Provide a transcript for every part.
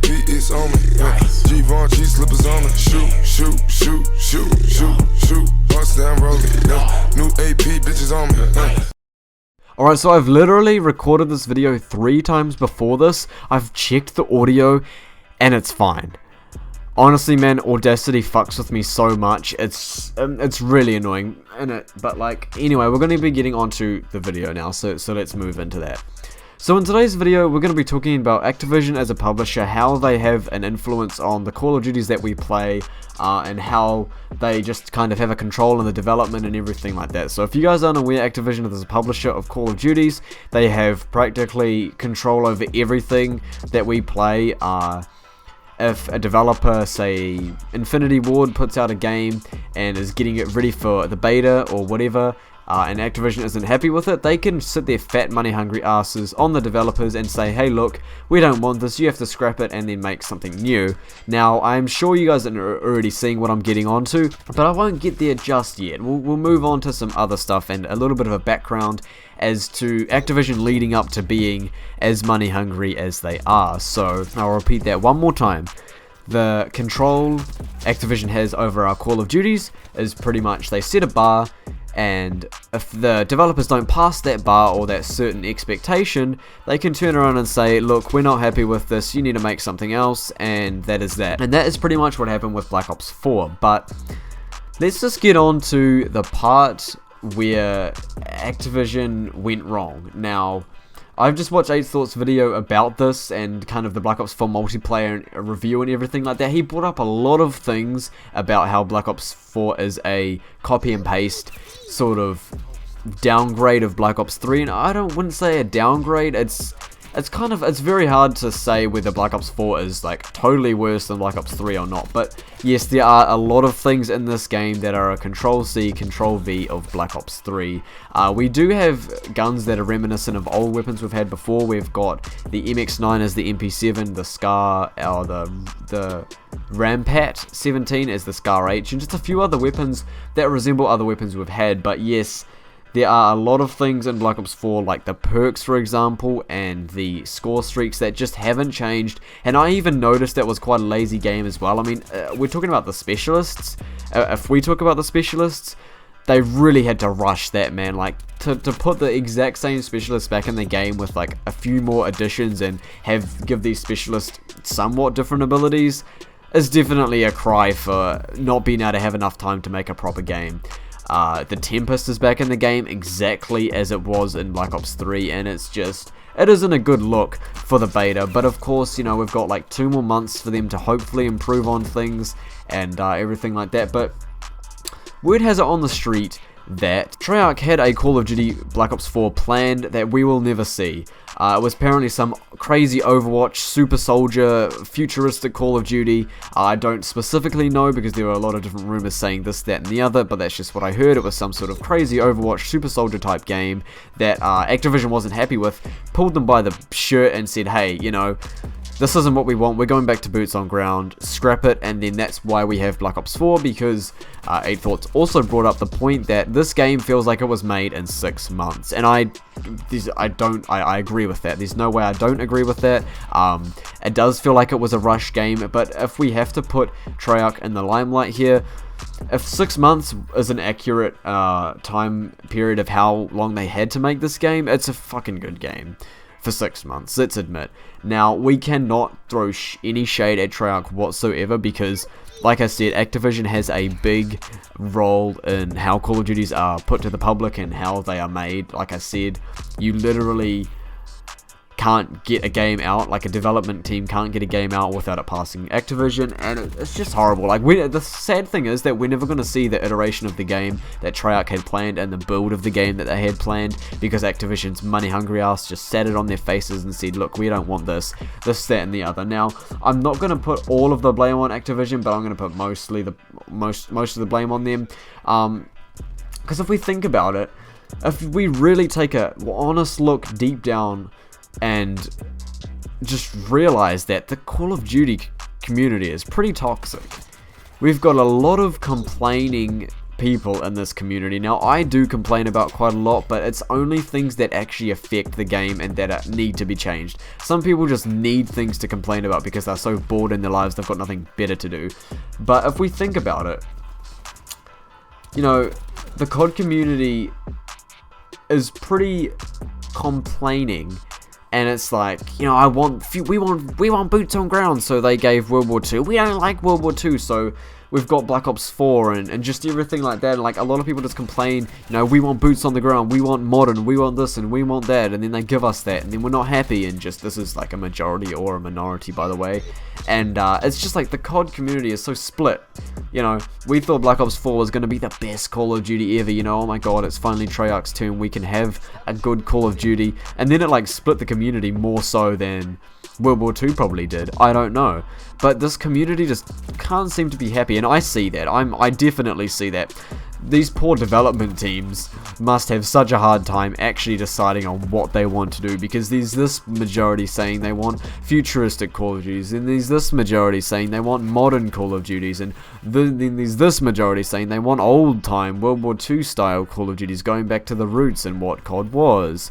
AP, it's on me. G-Von, cheese slippers on me. Shoot, shoot, shoot, shoot, shoot, shoot. Bust down rolling. New AP, bitches on me. Alright, so I've literally recorded this video 3 times before this. I've checked the audio, and it's fine. Honestly, man, Audacity fucks with me so much. It's really annoying, but like, anyway, we're going to be getting onto the video now, so let's move into that. So in today's video, we're going to be talking about Activision as a publisher, how they have an influence on the Call of Duties that we play, and how they just kind of have a control in the development and everything like that. So if you guys aren't aware, Activision is a publisher of Call of Duties. They have practically control over everything that we play. If a developer, say Infinity Ward, puts out a game and is getting it ready for the beta or whatever, and Activision isn't happy with it, they can sit their fat money hungry asses on the developers and say, hey look, we don't want this, you have to scrap it and then make something new. Now I'm sure you guys are already seeing what I'm getting onto, but I won't get there just yet. We'll move on to some other stuff and a little bit of a background as to Activision leading up to being as money hungry as they are. So I'll repeat that one more time. The control Activision has over our Call of Duties is pretty much they set a bar, and if the developers don't pass that bar or that certain expectation, they can turn around and say, look, we're not happy with this, you need to make something else, and that is that. And that is pretty much what happened with Black Ops 4, but let's just get on to the part where Activision went wrong. Now, I've just watched 8 Thought's video about this and kind of the Black Ops 4 multiplayer review and everything like that. He brought up a lot of things about how Black Ops 4 is a copy and paste sort of downgrade of Black Ops 3, and I wouldn't say a downgrade. It's very hard to say whether Black Ops 4 is like totally worse than Black Ops 3 or not, but yes, there are a lot of things in this game that are a Control-C, Control-V of Black Ops 3. We do have guns that are reminiscent of old weapons we've had before. We've got the MX-9 as the MP7, the Scar, or the Rampat 17 as the Scar H, and just a few other weapons that resemble other weapons we've had, but yes, there are a lot of things in Black Ops 4, like the perks, for example, and the score streaks that just haven't changed. And I even noticed that was quite a lazy game as well. I mean, we're talking about the specialists. If we talk about the specialists, they really had to rush that, man. Like, to put the exact same specialists back in the game with like a few more additions and give these specialists somewhat different abilities is definitely a cry for not being able to have enough time to make a proper game. The Tempest is back in the game exactly as it was in Black Ops 3, and it isn't a good look for the beta, but of course, you know, we've got like 2 more months for them to hopefully improve on things and everything like that. But word has it on the street that Treyarch had a Call of Duty Black Ops 4 planned that we will never see. It was apparently some crazy Overwatch, Super Soldier, futuristic Call of Duty. I don't specifically know because there were a lot of different rumors saying this, that, and the other, but that's just what I heard. It was some sort of crazy Overwatch, Super Soldier type game that Activision wasn't happy with, pulled them by the shirt and said, hey, you know, this isn't what we want, we're going back to boots on ground, scrap it, and then that's why we have Black Ops 4, because 8 Thoughts also brought up the point that this game feels like it was made in 6 months, and I agree with that. There's no way I don't agree with that. It does feel like it was a rush game, but if we have to put Treyarch in the limelight here, if 6 months is an accurate time period of how long they had to make this game, it's a fucking good game. For 6 months, let's admit. Now, we cannot throw any shade at Treyarch whatsoever because, like I said, Activision has a big role in how Call of Duties are put to the public and how they are made. Like I said, you literally can't get a game out, like a development team can't get a game out without it passing Activision, and it's just horrible. Like, the sad thing is that we're never going to see the iteration of the game that Treyarch had planned and the build of the game that they had planned, because Activision's money hungry ass just sat it on their faces and said, look, we don't want this, that, and the other. Now, I'm not going to put all of the blame on Activision, but I'm going to put most of the blame on them, because if we think about it, if we really take a honest look deep down and just realize that the Call of Duty community is pretty toxic. We've got a lot of complaining people in this community. Now, I do complain about quite a lot, but it's only things that actually affect the game and that need to be changed. Some people just need things to complain about because they're so bored in their lives, they've got nothing better to do. But if we think about it, you know, the COD community is pretty complaining. And it's like, you know, we want boots on ground, so they gave World War II. We don't like World War II, so we've got Black Ops 4 and just everything like that. And like, a lot of people just complain, you know, we want boots on the ground, we want modern, we want this and we want that, and then they give us that, and then we're not happy, and just, this is like a majority or a minority, by the way. And it's just like the COD community is so split. You know, we thought Black Ops 4 was going to be the best Call of Duty ever, you know, oh my god, it's finally Treyarch's turn, we can have a good Call of Duty, and then it like split the community more so than World War II probably did. I don't know, but this community just can't seem to be happy, and I see that. I definitely see that. These poor development teams must have such a hard time actually deciding on what they want to do, because there's this majority saying they want futuristic Call of Duties, and there's this majority saying they want modern Call of Duties, and then there's this majority saying they want old time World War II style Call of Duties, going back to the roots and what COD was,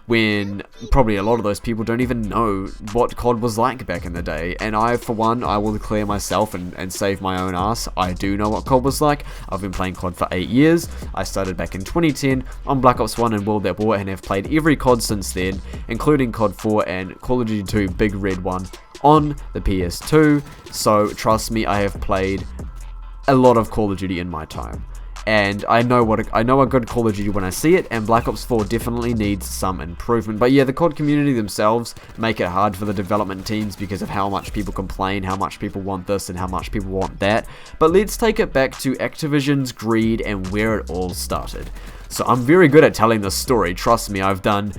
when probably a lot of those people don't even know what COD was like back in the day. And I, for one, I will declare myself and save my own ass, I do know what COD was like. I've been playing COD for 8 years. I started back in 2010 on Black Ops 1 and World at War, and have played every COD since then, including COD 4 and Call of Duty 2 Big Red 1 on the PS2. So trust me, I have played a lot of Call of Duty in my time. And I know a good Call of Duty when I see it, and Black Ops 4 definitely needs some improvement. But yeah, the COD community themselves make it hard for the development teams because of how much people complain, how much people want this, and how much people want that. But let's take it back to Activision's greed and where it all started. So I'm very good at telling this story, trust me. I've done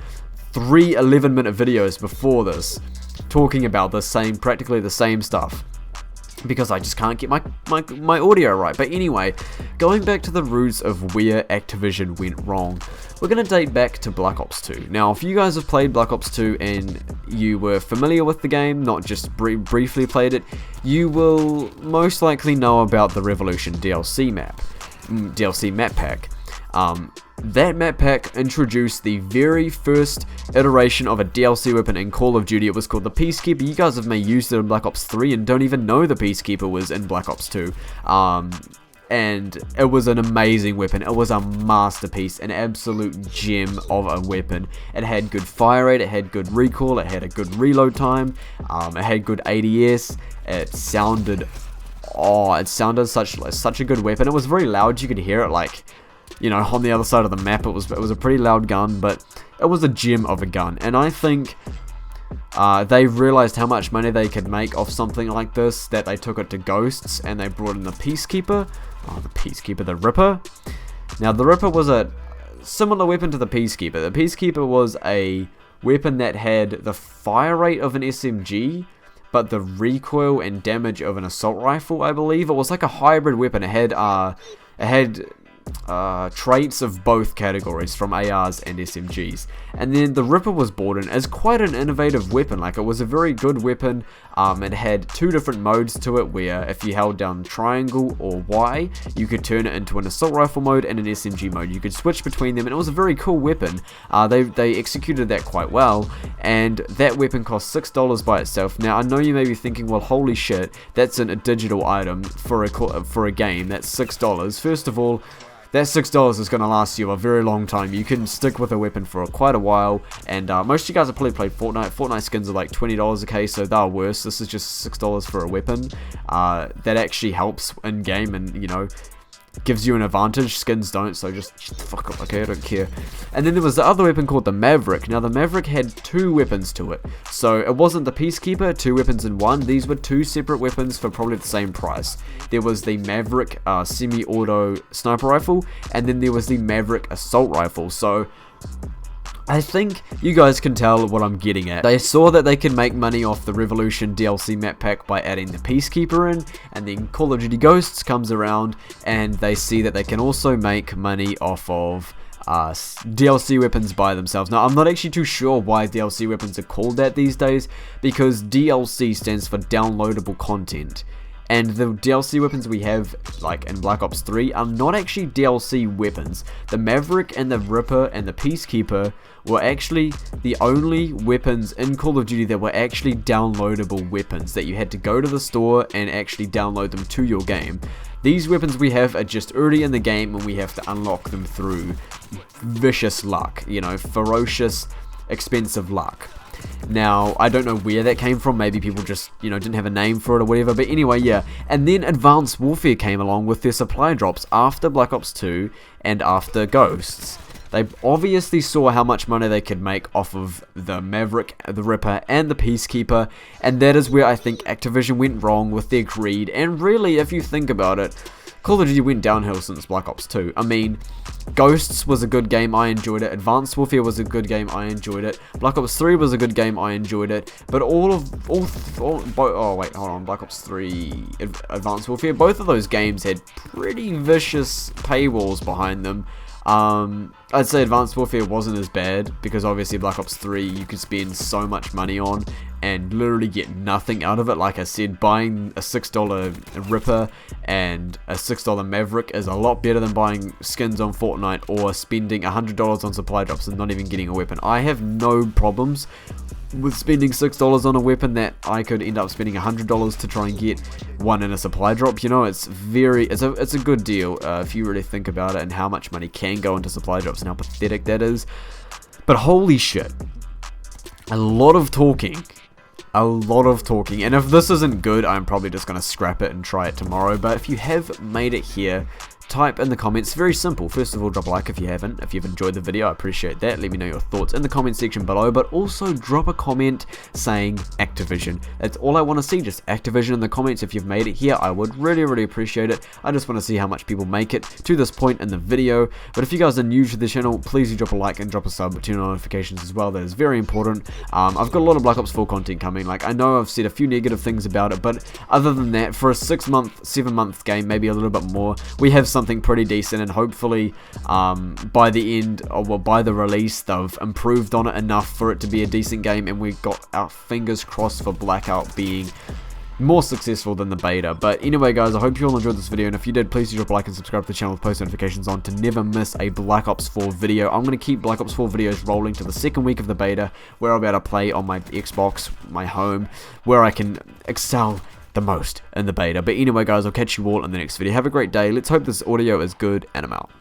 3 11-minute videos before this, talking about practically the same stuff, because I just can't get my audio right. But anyway, going back to the roots of where Activision went wrong, we're going to date back to Black Ops 2. Now, if you guys have played Black Ops 2 and you were familiar with the game, not just briefly played it, you will most likely know about the Revolution DLC map pack. That map pack introduced the very first iteration of a DLC weapon in Call of Duty. It was called the Peacekeeper. You guys have may used it in Black Ops 3 and don't even know the Peacekeeper was in Black Ops 2. And it was an amazing weapon. It was a masterpiece, an absolute gem of a weapon. It had good fire rate, it had good recoil, it had a good reload time, it had good ADS, it sounded such a good weapon. It was very loud, you could hear it like, you know, on the other side of the map. It was a pretty loud gun, but it was a gem of a gun. And I think they realized how much money they could make off something like this, that they took it to Ghosts and they brought in the Peacekeeper. The Ripper. Now, the Ripper was a similar weapon to the Peacekeeper. The Peacekeeper was a weapon that had the fire rate of an SMG, but the recoil and damage of an assault rifle, I believe. It was like a hybrid weapon. It had traits of both categories, from ARs and SMGs. And then the Ripper was brought in as quite an innovative weapon. Like, it was a very good weapon. It had 2 different modes to it, where if you held down triangle or Y, you could turn it into an assault rifle mode and an SMG mode. You could switch between them, and it was a very cool weapon. They executed that quite well, and that weapon cost $6 by itself. Now, I know you may be thinking, well, holy shit, that's a digital item for a game. That's $6. First of all, that $6 is going to last you a very long time. You can stick with a weapon for quite a while, and most of you guys have probably played Fortnite. Fortnite skins are like $20 a case, so they're worse. This is just $6 for a weapon. That actually helps in game, and, you know, gives you an advantage. Skins don't, so just shut the fuck up, okay? I don't care. And then there was the other weapon called the Maverick. Now, the Maverick had 2 weapons to it, so it wasn't the Peacekeeper, 2 weapons in one. These were 2 separate weapons for probably the same price. There was the Maverick semi-auto sniper rifle, and then there was the Maverick assault rifle. So I think you guys can tell what I'm getting at. They saw that they could make money off the Revolution DLC map pack by adding the Peacekeeper in, and then Call of Duty Ghosts comes around, and they see that they can also make money off of DLC weapons by themselves. Now, I'm not actually too sure why DLC weapons are called that these days, because DLC stands for downloadable content. And the DLC weapons we have, like in Black Ops 3, are not actually DLC weapons. The Maverick and the Ripper and the Peacekeeper were actually the only weapons in Call of Duty that were actually downloadable weapons, that you had to go to the store and actually download them to your game. These weapons we have are just early in the game, and we have to unlock them through vicious luck, you know, ferocious, expensive luck. Now, I don't know where that came from. Maybe people just, you know, didn't have a name for it or whatever. But anyway, yeah. And then Advanced Warfare came along with their supply drops after Black Ops 2 and after Ghosts. They obviously saw how much money they could make off of the Maverick, the Ripper, and the Peacekeeper. And that is where I think Activision went wrong with their greed. And really, if you think about it, Call of Duty went downhill since Black Ops 2. I mean, Ghosts was a good game, I enjoyed it. Advanced Warfare was a good game, I enjoyed it. Black Ops 3 was a good game, I enjoyed it. But Black Ops 3, Advanced Warfare, both of those games had pretty vicious paywalls behind them. I'd say Advanced Warfare wasn't as bad, because obviously Black Ops 3 you could spend so much money on and literally get nothing out of it. Like I said, buying a $6 Ripper and a $6 Maverick is a lot better than buying skins on Fortnite or spending $100 on supply drops and not even getting a weapon. I have no problems with spending $6 on a weapon that I could end up spending $100 to try and get one in a supply drop. You know, it's a good deal if you really think about it, and how much money can go into supply drops and how pathetic that is. But holy shit, a lot of talking, and if this isn't good, I'm probably just going to scrap it and try it tomorrow. But if you have made it here, type in the comments. Very simple. First of all, drop a like if you haven't. If you've enjoyed the video, I appreciate that. Let me know your thoughts in the comment section below, but also drop a comment saying Activision. That's all I want to see, just Activision in the comments. If you've made it here, I would really appreciate it. I just want to see how much people make it to this point in the video. But if you guys are new to the channel, please do drop a like and drop a sub, turn on notifications as well. That is very important. I've got a lot of Black Ops 4 content coming. Like, I know I've said a few negative things about it, but other than that, for a 6-month, 7-month game, maybe a little bit more, we have something pretty decent, and hopefully by the end, or well, by the release, they've improved on it enough for it to be a decent game, and we've got our fingers crossed for Blackout being more successful than the beta. But anyway guys, I hope you all enjoyed this video, and if you did, please do drop a like and subscribe to the channel with post notifications on to never miss a Black Ops 4 video. I'm going to keep Black Ops 4 videos rolling to the second week of the beta, where I'll be able to play on my Xbox, my home, where I can excel the most in the beta. But anyway guys, I'll catch you all in the next video. Have a great day. Let's hope this audio is good, and I'm out.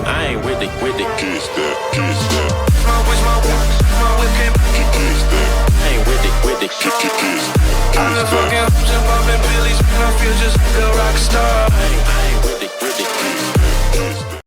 I ain't with the kiss that.